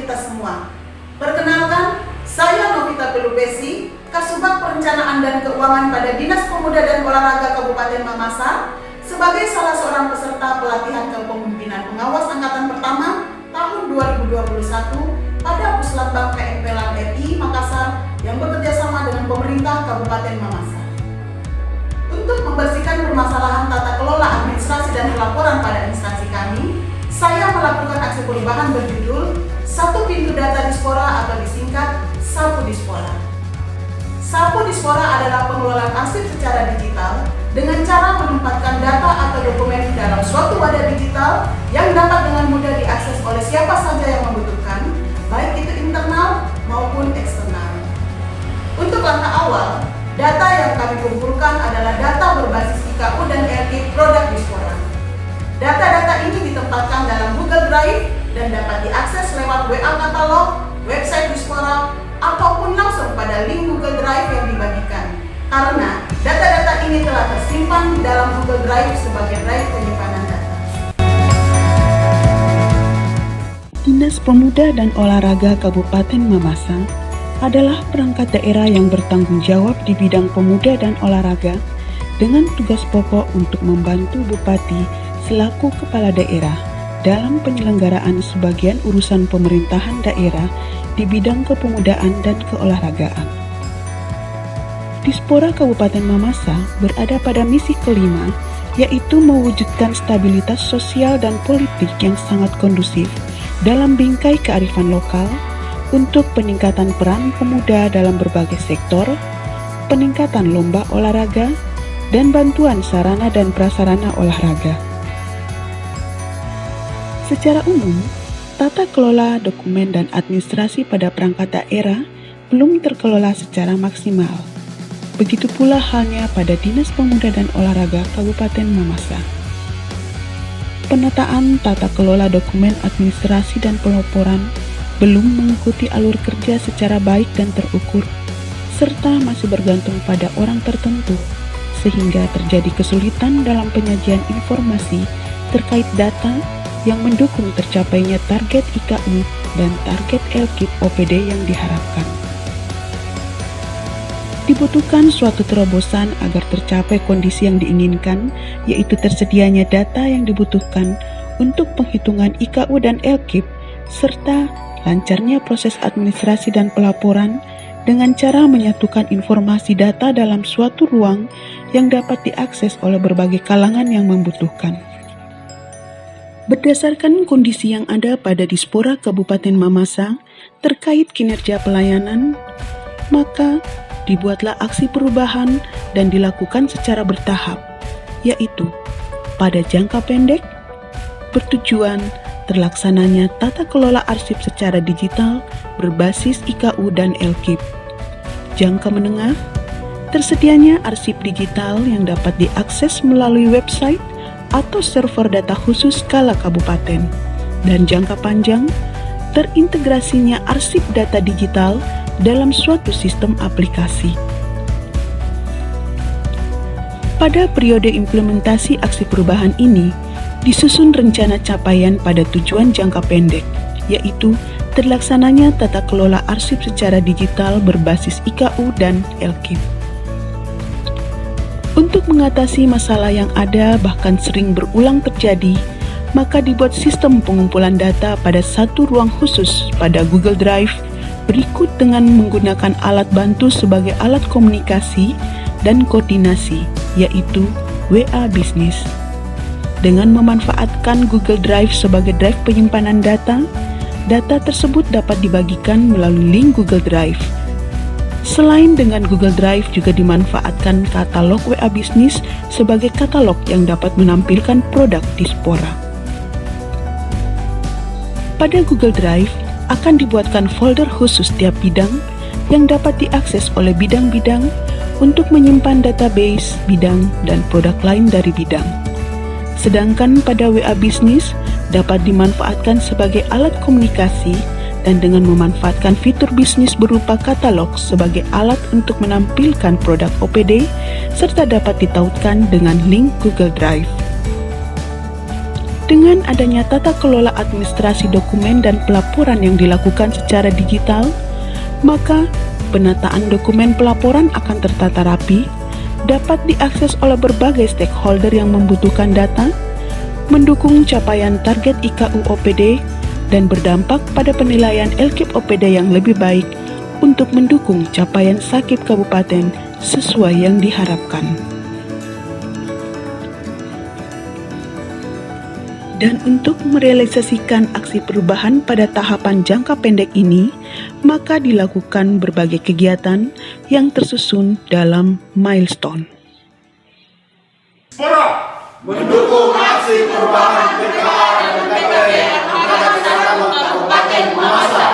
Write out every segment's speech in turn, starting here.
kita semua. Perkenalkan, saya Novita Pelupesi, Kasubag Perencanaan dan Keuangan pada Dinas Pemuda dan Olahraga Kabupaten Mamasa, sebagai salah seorang peserta pelatihan kepemimpinan pengawas angkatan pertama tahun 2021 pada Puslatbang KMPLAN RI Makassar yang bekerjasama dengan pemerintah Kabupaten Mamasa. Untuk membersihkan permasalahan tata kelola administrasi dan pelaporan pada instansi kami, saya melakukan aksi perubahan berjudul Satu Pintu Data Dispora atau disingkat SAPU Dispora. SAPU Dispora adalah pengelolaan arsip secara digital dengan cara menempatkan data atau dokumen dalam suatu wadah digital yang dapat dengan mudah diakses oleh siapa saja yang membutuhkan, baik itu internal maupun eksternal. Untuk langkah awal, data yang kami kumpulkan adalah data berbasis IKU dan LKIP produk Dispora. Data-data ini ditempatkan dalam Google Drive dan dapat diakses lewat WA katalog, website Dispora, ataupun langsung pada link Google Drive yang dibagikan. Karena data-data ini telah tersimpan di dalam Google Drive sebagai drive penyimpanan data. Dinas Pemuda dan Olahraga Kabupaten Mamasa adalah perangkat daerah yang bertanggung jawab di bidang pemuda dan olahraga dengan tugas pokok untuk membantu Bupati selaku kepala daerah dalam penyelenggaraan sebagian urusan pemerintahan daerah di bidang kepemudaan dan keolahragaan. Dispora Kabupaten Mamasa berada pada misi kelima, yaitu mewujudkan stabilitas sosial dan politik yang sangat kondusif dalam bingkai kearifan lokal untuk peningkatan peran pemuda dalam berbagai sektor, peningkatan lomba olahraga, dan bantuan sarana dan prasarana olahraga. Secara umum, tata kelola dokumen dan administrasi pada perangkat daerah belum terkelola secara maksimal. Begitu pula halnya pada Dinas Pemuda dan Olahraga Kabupaten Mamasa. Penataan tata kelola dokumen administrasi dan pelaporan belum mengikuti alur kerja secara baik dan terukur, serta masih bergantung pada orang tertentu, sehingga terjadi kesulitan dalam penyajian informasi terkait data yang mendukung tercapainya target IKU dan target LKIP OPD yang diharapkan. Dibutuhkan suatu terobosan agar tercapai kondisi yang diinginkan, yaitu tersedianya data yang dibutuhkan untuk penghitungan IKU dan LKIP, serta lancarnya proses administrasi dan pelaporan dengan cara menyatukan informasi data dalam suatu ruang yang dapat diakses oleh berbagai kalangan yang membutuhkan. Berdasarkan kondisi yang ada pada Dispora Kabupaten Mamasa terkait kinerja pelayanan, maka dibuatlah aksi perubahan dan dilakukan secara bertahap, yaitu pada jangka pendek, bertujuan terlaksananya tata kelola arsip secara digital berbasis IKU dan LKIP. Jangka menengah, tersedianya arsip digital yang dapat diakses melalui website atau server data khusus skala kabupaten. Dan jangka panjang, terintegrasinya arsip data digital dalam suatu sistem aplikasi. Pada periode implementasi aksi perubahan ini, disusun rencana capaian pada tujuan jangka pendek, yaitu terlaksananya tata kelola arsip secara digital berbasis IKU dan LKIP. Untuk mengatasi masalah yang ada bahkan sering berulang terjadi, maka dibuat sistem pengumpulan data pada satu ruang khusus pada Google Drive berikut dengan menggunakan alat bantu sebagai alat komunikasi dan koordinasi, yaitu WA Business. Dengan memanfaatkan Google Drive sebagai drive penyimpanan data, data tersebut dapat dibagikan melalui link Google Drive. Selain dengan Google Drive, juga dimanfaatkan katalog WA Business sebagai katalog yang dapat menampilkan produk Dispora. Pada Google Drive, akan dibuatkan folder khusus tiap bidang yang dapat diakses oleh bidang-bidang untuk menyimpan database bidang dan produk lain dari bidang. Sedangkan pada WA Business dapat dimanfaatkan sebagai alat komunikasi dan dengan memanfaatkan fitur bisnis berupa katalog sebagai alat untuk menampilkan produk OPD serta dapat ditautkan dengan link Google Drive. Dengan adanya tata kelola administrasi dokumen dan pelaporan yang dilakukan secara digital, maka penataan dokumen pelaporan akan tertata rapi, dapat diakses oleh berbagai stakeholder yang membutuhkan data, mendukung capaian target IKU OPD, dan berdampak pada penilaian LKIP OPD yang lebih baik untuk mendukung capaian SAKIP Kabupaten sesuai yang diharapkan. Dan untuk merealisasikan aksi perubahan pada tahapan jangka pendek ini, maka dilakukan berbagai kegiatan yang tersusun dalam milestone. Spora mendukung aksi perubahan PKA dan TPD Angkatan Kesehatan Kabupaten Mamasa.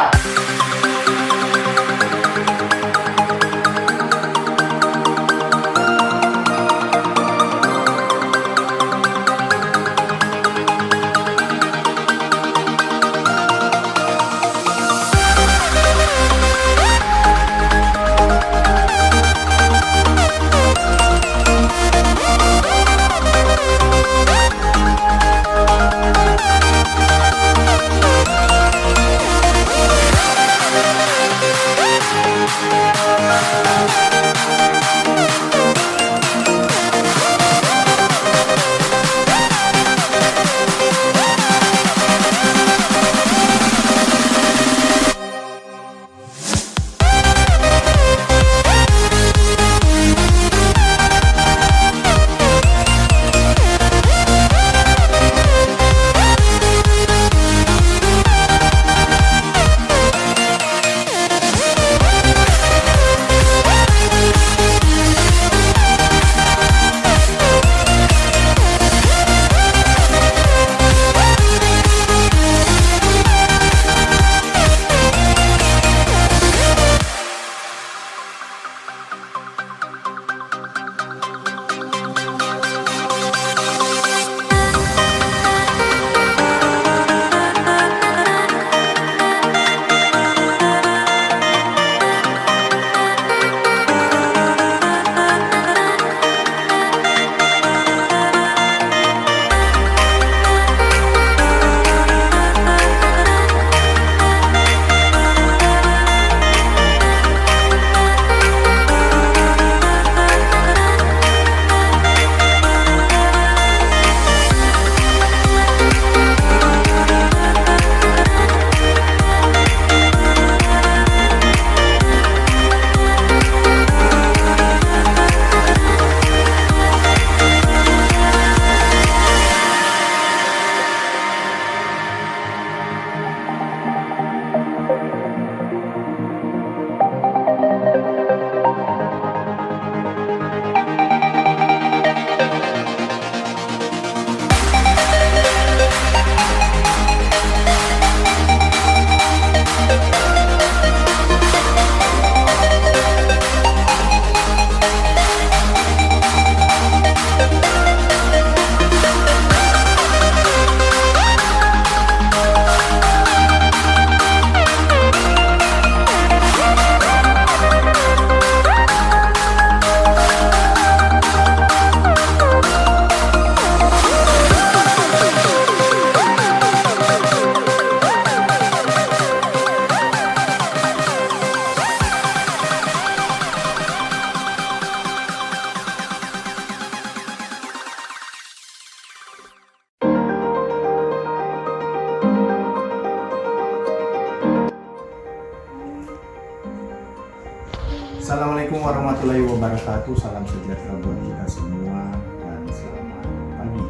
Assalamualaikum warahmatullahi wabarakatuh. Salam sejahtera buat kita semua dan selamat pagi.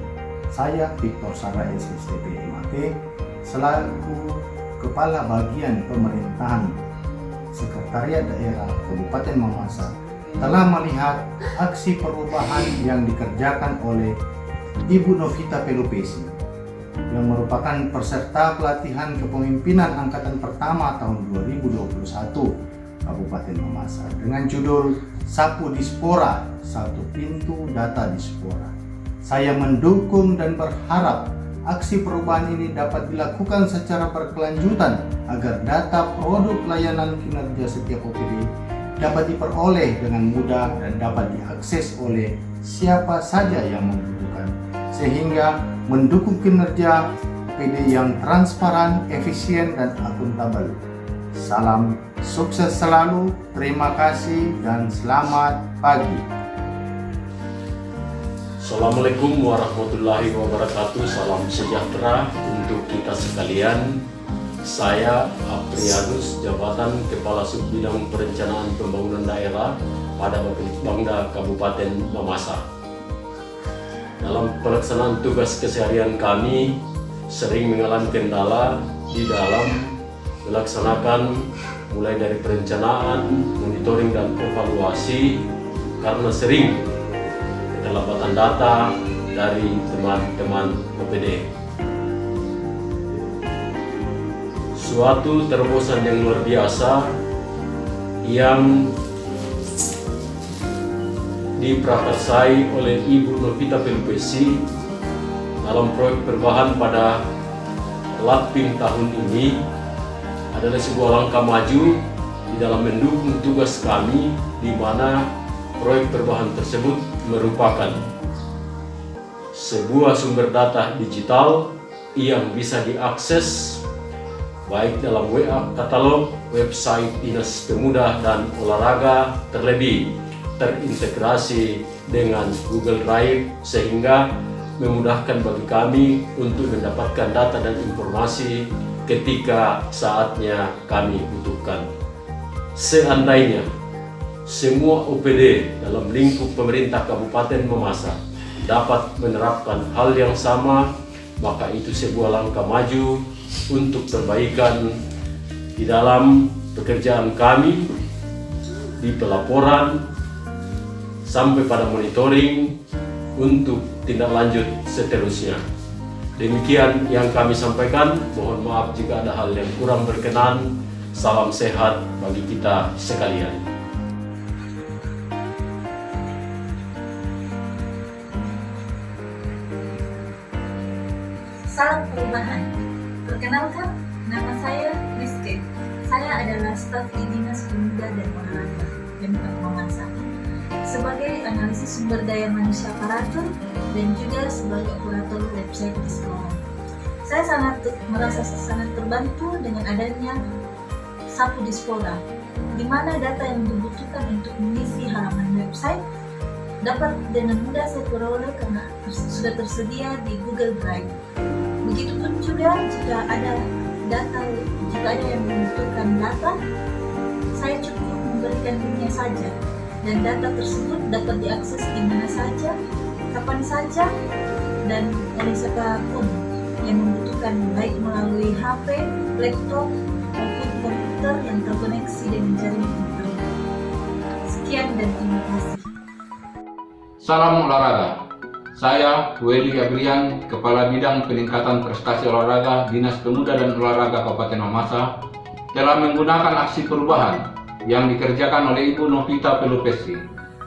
Saya Victor Sara SSTP MAT selaku Kepala Bagian Pemerintahan Sekretariat Daerah Kabupaten Mamasa telah melihat aksi perubahan yang dikerjakan oleh Ibu Novita Pelupesi yang merupakan peserta pelatihan kepemimpinan angkatan pertama tahun 2021 Kabupaten Mamasa dengan judul Sapu Dispora, Satu Pintu Data Dispora. Saya mendukung dan berharap aksi perubahan ini dapat dilakukan secara berkelanjutan agar data produk layanan kinerja setiap OPD dapat diperoleh dengan mudah dan dapat diakses oleh siapa saja yang membutuhkan, sehingga mendukung kinerja PD yang transparan, efisien, dan akuntabel. Salam sukses selalu, terima kasih, dan selamat pagi. Assalamualaikum warahmatullahi wabarakatuh. Salam sejahtera untuk kita sekalian. Saya Aprianus, jabatan Kepala Subbidang Perencanaan Pembangunan Daerah pada Bapedisbangda Kabupaten Mamasa. Dalam pelaksanaan tugas keseharian kami sering mengalami kendala di dalam melaksanakan mulai dari perencanaan, monitoring, dan evaluasi karena sering keterlambatan data dari teman-teman OPD. Suatu terobosan yang luar biasa yang diprakarsai oleh Ibu Novita Pelupesi dalam proyek perubahan pada Lapim tahun ini adalah sebuah langkah maju di dalam mendukung tugas kami, di mana proyek perubahan tersebut merupakan sebuah sumber data digital yang bisa diakses baik dalam WA katalog, website Dinas Pemuda dan Olahraga, terlebih terintegrasi dengan Google Drive sehingga memudahkan bagi kami untuk mendapatkan data dan informasi ketika saatnya kami butuhkan. Seandainya semua OPD dalam lingkup pemerintah Kabupaten Mamasa dapat menerapkan hal yang sama, maka itu sebuah langkah maju untuk perbaikan di dalam pekerjaan kami, di pelaporan, sampai pada monitoring untuk tindak lanjut seterusnya. Demikian yang kami sampaikan, mohon maaf jika ada hal yang kurang berkenan. Salam sehat bagi kita sekalian. Salam perubahan. Perkenalkan, nama saya Rizky. Saya adalah staf di Dinas Pemuda dan Olahraga Pemkab Mamasa sebagai analisis sumber daya manusia aparatur dan juga sebagai operator website di sekolah. Saya merasa sangat terbantu dengan adanya Sapu Dispora, di mana data yang dibutuhkan untuk mengisi halaman website dapat dengan mudah saya peroleh karena sudah tersedia di Google Drive. Begitupun juga jika ada yang membutuhkan data, saya cukup memberikan linknya saja, dan data tersebut dapat diakses di mana saja, kapan saja, dan oleh siapapun yang membutuhkan, baik melalui HP, laptop, maupun komputer yang terkoneksi dengan jaringan internet. Sekian dan terima kasih. Salam olahraga. Saya Weli Abrian, Kepala Bidang Peningkatan Prestasi Olahraga Dinas Pemuda dan Olahraga Kabupaten Mamasa, telah menggunakan aksi perubahan yang dikerjakan oleh Ibu Novita Pelupesi,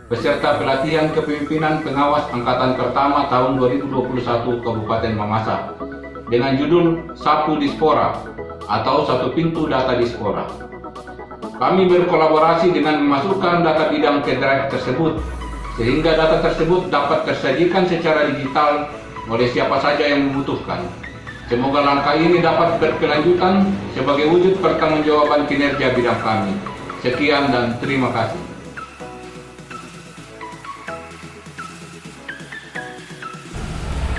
peserta pelatihan kepemimpinan pengawas angkatan pertama tahun 2021 Kabupaten Mamasa, dengan judul Sapu Dispora atau Satu Pintu Data Dispora. Kami berkolaborasi dengan memasukkan data bidang ke drive tersebut, sehingga data tersebut dapat tersajikan secara digital oleh siapa saja yang membutuhkan. Semoga langkah ini dapat berkelanjutan sebagai wujud pertanggungjawaban kinerja bidang kami. Sekian dan terima kasih.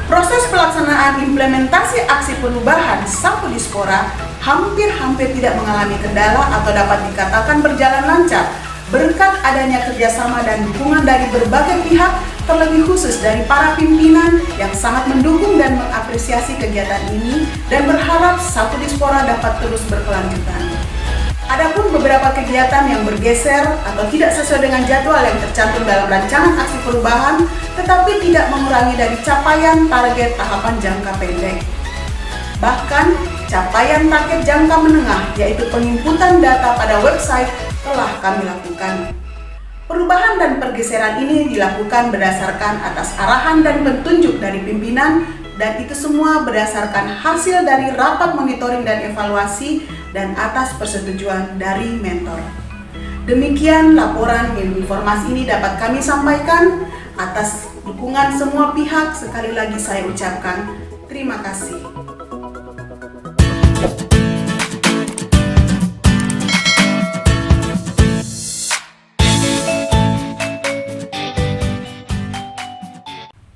Proses pelaksanaan implementasi aksi perubahan Sapu Dispora hampir tidak mengalami kendala atau dapat dikatakan berjalan lancar berkat adanya kerjasama dan dukungan dari berbagai pihak, terlebih khusus dari para pimpinan yang sangat mendukung dan mengapresiasi kegiatan ini dan berharap Sapu Dispora dapat terus berkelanjutan. Adapun beberapa kegiatan yang bergeser atau tidak sesuai dengan jadwal yang tercantum dalam rancangan aksi perubahan, tetapi tidak mengurangi dari capaian target tahapan jangka pendek. Bahkan, capaian target jangka menengah, yaitu penginputan data pada website, telah kami lakukan. Perubahan dan pergeseran ini dilakukan berdasarkan atas arahan dan petunjuk dari pimpinan, dan itu semua berdasarkan hasil dari rapat monitoring dan evaluasi dan atas persetujuan dari mentor. Demikian laporan yang informasi ini dapat kami sampaikan. Atas dukungan semua pihak, sekali lagi saya ucapkan Terima kasih.